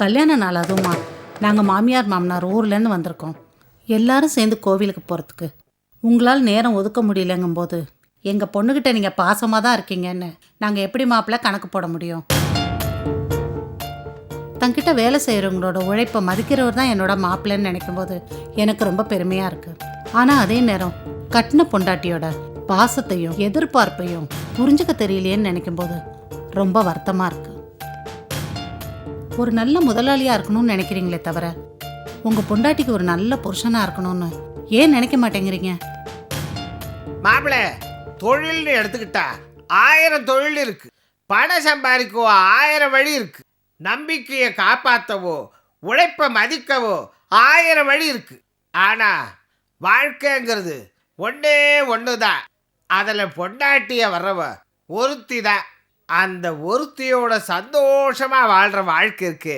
கல்யாண நாள் அதுவுமா. நாங்கள் மாமியார் மாமனார் ஊர்லேருந்து வந்திருக்கோம். எல்லாரும் சேர்ந்து கோவிலுக்கு போகிறதுக்கு உங்களால் நேரம் ஒதுக்க முடியலங்கும்போது எங்கள் பொண்ணுக்கிட்ட நீங்கள் பாசமாக தான் இருக்கீங்கன்னு நாங்கள் எப்படி மாப்பிள்ளை கணக்கு போட முடியும்? தங்கிட்ட வேலை செய்கிறவங்களோட உழைப்பை மதிக்கிறவர் தான் என்னோட மாப்பிள்ளைன்னு நினைக்கும்போது எனக்கு ரொம்ப பெருமையாக இருக்குது. ஆனால் அதே நேரம் கட்டின பொண்டாட்டியோட பாசத்தையும் எதிர்பார்ப்பையும் புரிஞ்சுக்க தெரியலையேன்னு நினைக்கும்போது ரொம்ப வருத்தமாக இருக்குது. ஒரு நல்ல முதலாளியாக இருக்கணும்னு நினைக்கிறீங்களே தவிர உங்கள் பொண்டாட்டிக்கு ஒரு நல்ல புருஷனாக இருக்கணும்னு ஏன் நினைக்க மாட்டேங்கிறீங்க? மாப்பிள்ள, தொழில்னு எடுத்துக்கிட்டா 1000 தொழில் இருக்கு. பணம் சம்பாதிக்கவோ 1000 வழி இருக்கு. நம்பிக்கையை காப்பாற்றவோ உழைப்பை மதிக்கவோ 1000 வழி இருக்கு. ஆனா வாழ்க்கைங்கிறது ஒன்னே ஒன்று தான். அதில் பொண்டாட்டிய வர்றவ ஒருத்தி தான். அந்த ஒருத்தியோட சந்தோஷமா வாழ்ற வாழ்க்கை இருக்கு,